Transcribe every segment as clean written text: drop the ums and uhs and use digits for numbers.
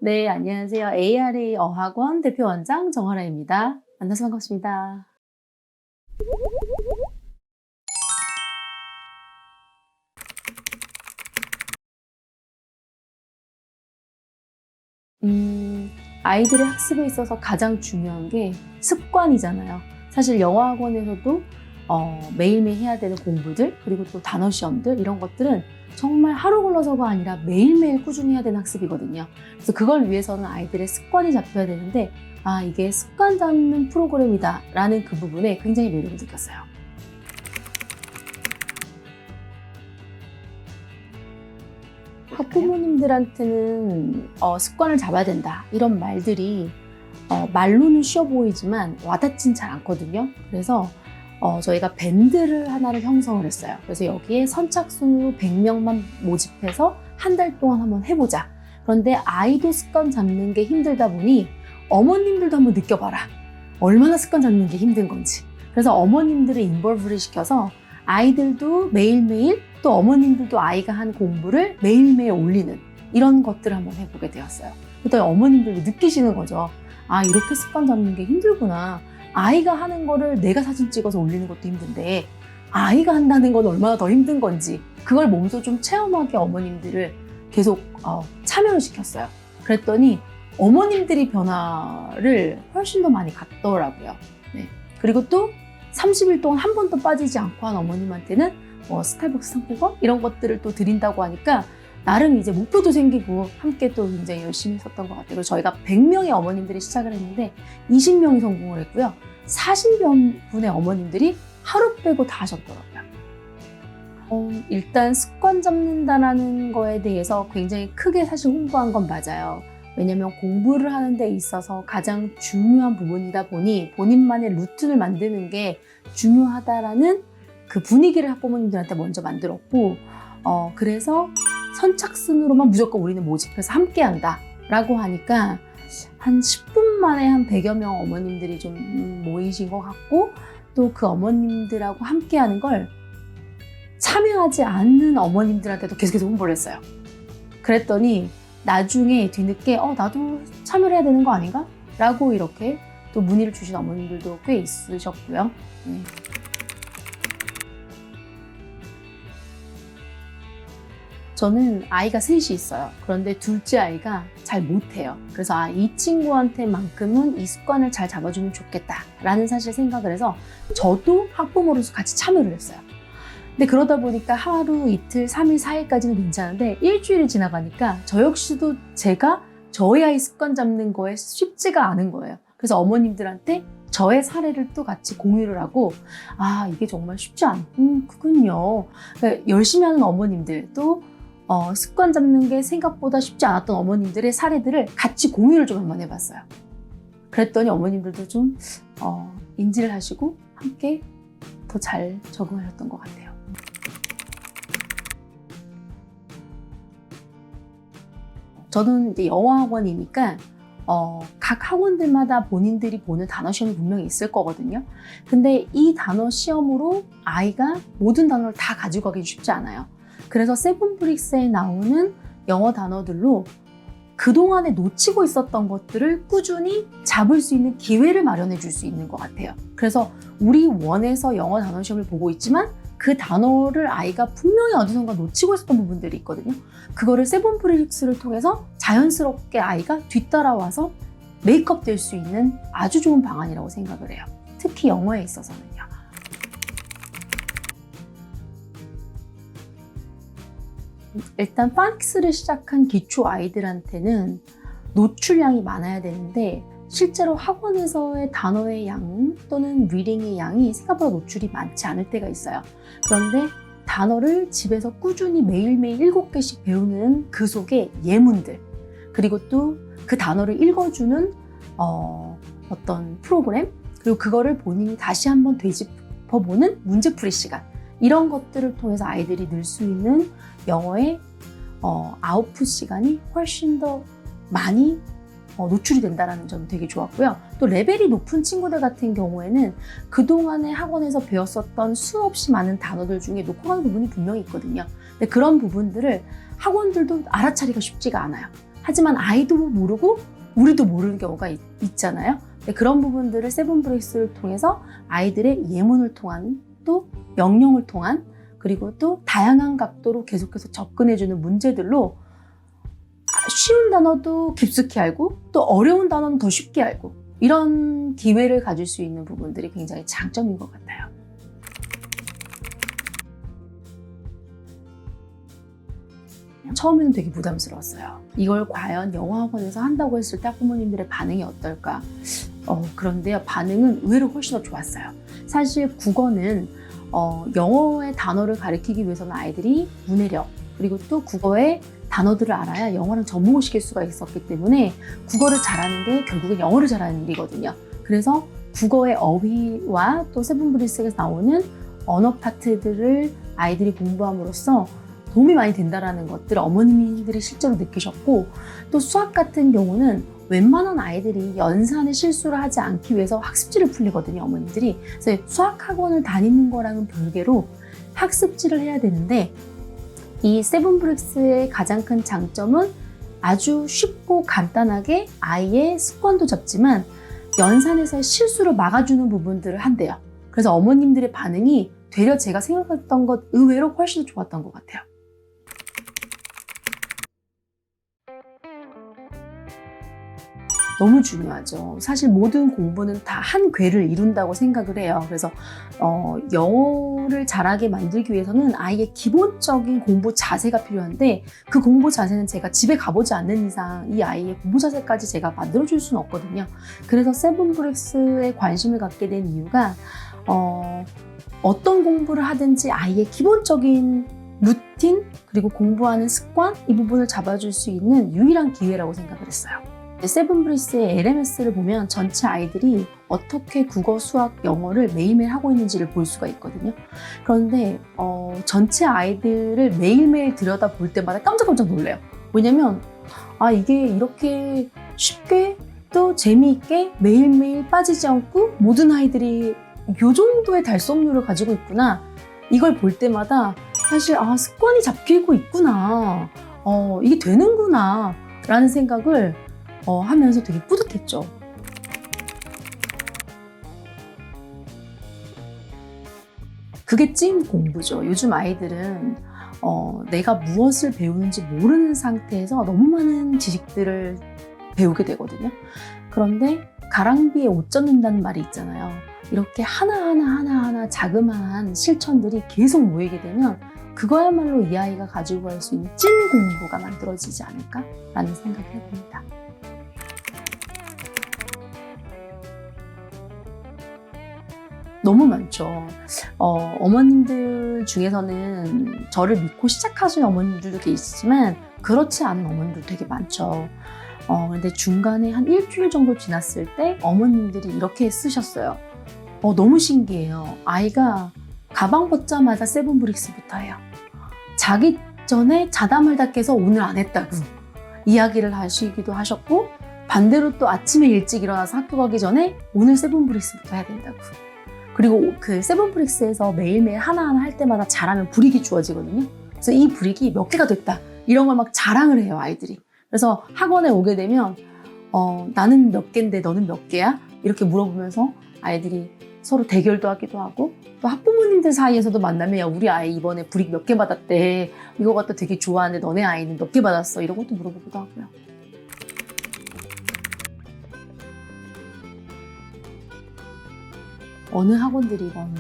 네, 안녕하세요. ARA 어학원 대표 원장 정화라입니다. 만나서 반갑습니다. 아이들의 학습에 있어서 가장 중요한 게 습관이잖아요. 사실 영어학원에서도 매일매일 해야 되는 공부들, 그리고 또 단어 시험들, 이런 것들은 정말 하루 걸러서가 아니라 매일매일 꾸준히 해야 되는 학습이거든요. 그래서 그걸 위해서는 아이들의 습관이 잡혀야 되는데, 이게 습관 잡는 프로그램이다 라는 그 부분에 굉장히 매력을 느꼈어요. 학부모님들한테는 습관을 잡아야 된다 이런 말들이 말로는 쉬워 보이지만 와닿진 잘 않거든요. 그래서 저희가 밴드를 하나를 형성을 했어요. 그래서 여기에 선착순으로 100명만 모집해서 한 달 동안 한번 해보자. 그런데 아이도 습관 잡는 게 힘들다 보니 어머님들도 한번 느껴봐라. 얼마나 습관 잡는 게 힘든 건지. 그래서 어머님들을 인볼브를 시켜서 아이들도 매일매일 또 어머님들도 아이가 한 공부를 매일매일 올리는 이런 것들을 한번 해보게 되었어요. 그랬더니 어머님들도 느끼시는 거죠. 이렇게 습관 잡는 게 힘들구나. 아이가 하는 거를 내가 사진 찍어서 올리는 것도 힘든데 아이가 한다는 건 얼마나 더 힘든 건지 그걸 몸소 좀 체험하게 어머님들을 계속 참여를 시켰어요. 그랬더니 어머님들이 변화를 훨씬 더 많이 갖더라고요. 네. 그리고 또 30일 동안 한 번도 빠지지 않고 한 어머님한테는 스타벅스 상품권 이런 것들을 또 드린다고 하니까 나름 이제 목표도 생기고 함께 또 굉장히 열심히 했었던 것 같아요. 그래서 저희가 100명의 어머님들이 시작을 했는데 20명이 성공을 했고요. 40명분의 어머님들이 하루 빼고 다 하셨더라고요. 일단 습관 잡는다는 거에 대해서 굉장히 크게 사실 홍보한 건 맞아요. 왜냐하면 공부를 하는 데 있어서 가장 중요한 부분이다 보니 본인만의 루틴을 만드는 게 중요하다라는 그 분위기를 학부모님들한테 먼저 만들었고 그래서 선착순으로만 무조건 우리는 모집해서 함께 한다 라고 하니까 한 10분 만에 한 100여 명 어머님들이 좀 모이신 것 같고 또 그 어머님들하고 함께 하는 걸 참여하지 않는 어머님들한테도 계속해서 홍보를 했어요. 그랬더니 나중에 뒤늦게 나도 참여를 해야 되는 거 아닌가? 라고 이렇게 또 문의를 주신 어머님들도 꽤 있으셨고요. 네. 저는 아이가 셋이 있어요. 그런데 둘째 아이가 잘 못해요. 그래서 이 친구한테만큼은 이 습관을 잘 잡아주면 좋겠다라는 사실 생각을 해서 저도 학부모로서 같이 참여를 했어요. 근데 그러다 보니까 하루, 이틀, 3일, 4일까지는 괜찮은데 일주일이 지나가니까 저 역시도 제가 저희 아이 습관 잡는 거에 쉽지가 않은 거예요. 그래서 어머님들한테 저의 사례를 또 같이 공유를 하고 이게 정말 쉽지 않군요. 그러니까 열심히 하는 어머님들 또 습관 잡는 게 생각보다 쉽지 않았던 어머님들의 사례들을 같이 공유를 좀 한번 해봤어요. 그랬더니 어머님들도 좀 인지를 하시고 함께 더 잘 적응하셨던 것 같아요. 저는 이제 영어학원이니까 각 학원들마다 본인들이 보는 단어 시험이 분명히 있을 거거든요. 근데 이 단어 시험으로 아이가 모든 단어를 다 가지고 가기 쉽지 않아요. 그래서 세븐브릭스에 나오는 영어 단어들로 그동안에 놓치고 있었던 것들을 꾸준히 잡을 수 있는 기회를 마련해 줄 수 있는 것 같아요. 그래서 우리 원에서 영어 단어 시험을 보고 있지만 그 단어를 아이가 분명히 어디선가 놓치고 있었던 부분들이 있거든요. 그거를 세븐브릭스를 통해서 자연스럽게 아이가 뒤따라와서 메이크업 될 수 있는 아주 좋은 방안이라고 생각을 해요. 특히 영어에 있어서는요. 일단 파닉스를 시작한 기초 아이들한테는 노출량이 많아야 되는데 실제로 학원에서의 단어의 양 또는 리딩의 양이 생각보다 노출이 많지 않을 때가 있어요. 그런데 단어를 집에서 꾸준히 매일매일 7개씩 배우는 그 속에 예문들 그리고 또 그 단어를 읽어주는 어떤 프로그램 그리고 그거를 본인이 다시 한번 되짚어보는 문제풀이 시간 이런 것들을 통해서 아이들이 늘 수 있는 영어의 아웃풋 시간이 훨씬 더 많이 노출이 된다는 점이 되게 좋았고요. 또 레벨이 높은 친구들 같은 경우에는 그동안에 학원에서 배웠었던 수없이 많은 단어들 중에 놓고 가는 부분이 분명히 있거든요. 근데 그런 부분들을 학원들도 알아차리기가 쉽지가 않아요. 하지만 아이도 모르고 우리도 모르는 경우가 있잖아요. 그런 부분들을 세븐브릭스를 통해서 아이들의 예문을 통한 또 명령을 통한 그리고 또 다양한 각도로 계속해서 접근해주는 문제들로 쉬운 단어도 깊숙이 알고 또 어려운 단어는 더 쉽게 알고 이런 기회를 가질 수 있는 부분들이 굉장히 장점인 것 같아요. 처음에는 되게 부담스러웠어요. 이걸 과연 영어학원에서 한다고 했을 때 학부모님들의 반응이 어떨까? 그런데요, 반응은 의외로 훨씬 더 좋았어요. 사실 국어는 영어의 단어를 가르치기 위해서는 아이들이 문해력 그리고 또 국어의 단어들을 알아야 영어랑 접목을 시킬 수가 있었기 때문에 국어를 잘하는 게 결국은 영어를 잘하는 일이거든요. 그래서 국어의 어휘와 또 세븐브릭스에서 나오는 언어 파트들을 아이들이 공부함으로써 도움이 많이 된다는 것들을 어머님들이 실제로 느끼셨고, 또 수학 같은 경우는 웬만한 아이들이 연산의 실수를 하지 않기 위해서 학습지를 풀리거든요, 어머님들이. 그래서 수학학원을 다니는 거랑은 별개로 학습지를 해야 되는데, 이 세븐브릭스의 가장 큰 장점은 아주 쉽고 간단하게 아이의 습관도 잡지만 연산에서의 실수를 막아주는 부분들을 한대요. 그래서 어머님들의 반응이 되려 제가 생각했던 것 의외로 훨씬 더 좋았던 것 같아요. 너무 중요하죠. 사실 모든 공부는 다 한 궤를 이룬다고 생각을 해요. 그래서 영어를 잘하게 만들기 위해서는 아이의 기본적인 공부 자세가 필요한데, 그 공부 자세는 제가 집에 가보지 않는 이상 이 아이의 공부 자세까지 제가 만들어줄 수는 없거든요. 그래서 세븐브릭스에 관심을 갖게 된 이유가 어떤 공부를 하든지 아이의 기본적인 루틴 그리고 공부하는 습관, 이 부분을 잡아줄 수 있는 유일한 기회라고 생각을 했어요. 세븐브릭스의 LMS를 보면 전체 아이들이 어떻게 국어, 수학, 영어를 매일매일 하고 있는지를 볼 수가 있거든요. 그런데 전체 아이들을 매일매일 들여다볼 때마다 깜짝깜짝 놀래요. 왜냐면 이게 이렇게 쉽게 또 재미있게 매일매일 빠지지 않고 모든 아이들이 이 정도의 달성률을 가지고 있구나. 이걸 볼 때마다 사실 습관이 잡히고 있구나. 이게 되는구나 라는 생각을 하면서 되게 뿌듯했죠. 그게 찐 공부죠. 요즘 아이들은 내가 무엇을 배우는지 모르는 상태에서 너무 많은 지식들을 배우게 되거든요. 그런데 가랑비에 옷 젖는다는 말이 있잖아요. 이렇게 하나하나 자그마한 실천들이 계속 모이게 되면 그거야말로 이 아이가 가지고 갈 수 있는 찐 공부가 만들어지지 않을까라는 생각을 해봅니다. 너무 많죠. 어머님들 중에서는 저를 믿고 시작하시는 어머님들도 계시지만 그렇지 않은 어머님들 되게 많죠. 근데 중간에 한 일주일 정도 지났을 때 어머님들이 이렇게 쓰셨어요. 너무 신기해요. 아이가 가방 벗자마자 세븐브릭스부터 해요. 자기 전에 자다 말다 깨서 오늘 안 했다고 이야기를 하시기도 하셨고, 반대로 또 아침에 일찍 일어나서 학교 가기 전에 오늘 세븐브릭스부터 해야 된다고. 그리고 그 세븐브릭스에서 매일매일 하나하나 할 때마다 잘하면 불이익이 주어지거든요. 그래서 이 불이익이 몇 개가 됐다 이런 걸 막 자랑을 해요, 아이들이. 그래서 학원에 오게 되면 나는 몇 개인데 너는 몇 개야? 이렇게 물어보면서 아이들이 서로 대결도 하기도 하고, 또 학부모님들 사이에서도 만나면 야, 우리 아이 이번에 불이익 몇 개 받았대, 이거 갖다 되게 좋아하는데 너네 아이는 몇 개 받았어, 이런 것도 물어보기도 하고요. 어느 학원들이건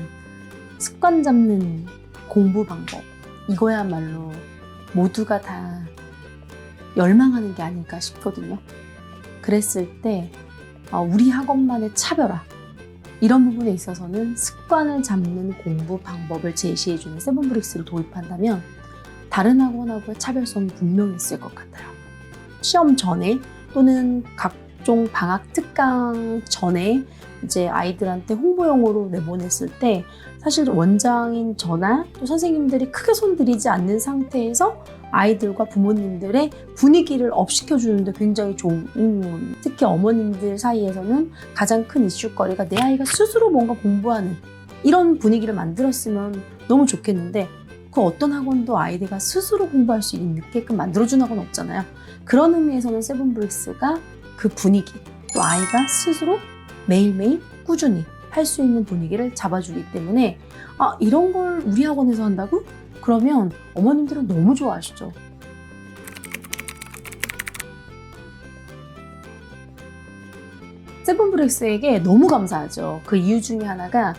습관 잡는 공부 방법, 이거야말로 모두가 다 열망하는 게 아닐까 싶거든요. 그랬을 때 우리 학원만의 차별화, 이런 부분에 있어서는 습관을 잡는 공부 방법을 제시해주는 세븐브릭스를 도입한다면 다른 학원하고의 차별성이 분명히 있을 것 같아요. 시험 전에 또는 각종 방학 특강 전에 이제 아이들한테 홍보용으로 내보냈을 때 사실 원장인 저나 또 선생님들이 크게 손들이지 않는 상태에서 아이들과 부모님들의 분위기를 업시켜주는데 굉장히 좋은, 특히 어머님들 사이에서는 가장 큰 이슈거리가 내 아이가 스스로 뭔가 공부하는 이런 분위기를 만들었으면 너무 좋겠는데, 그 어떤 학원도 아이들과 스스로 공부할 수 있게끔 만들어주는 학원은 없잖아요. 그런 의미에서는 세븐브릭스가 그 분위기, 또 아이가 스스로 매일매일 꾸준히 할 수 있는 분위기를 잡아주기 때문에 이런 걸 우리 학원에서 한다고? 그러면 어머님들은 너무 좋아하시죠. 세븐브릭스에게 너무 감사하죠. 그 이유 중에 하나가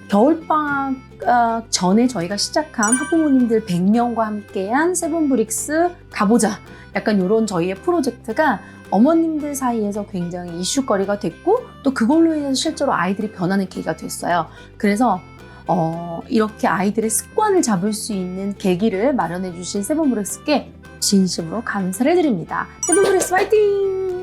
겨울방학 전에 저희가 시작한 학부모님들 100명과 함께한 세븐브릭스 가보자. 약간 이런 저희의 프로젝트가 어머님들 사이에서 굉장히 이슈거리가 됐고 또 그걸로 인해서 실제로 아이들이 변하는 계기가 됐어요. 그래서 이렇게 아이들의 습관을 잡을 수 있는 계기를 마련해 주신 세븐브릭스께 진심으로 감사를 드립니다. 세븐브릭스 화이팅!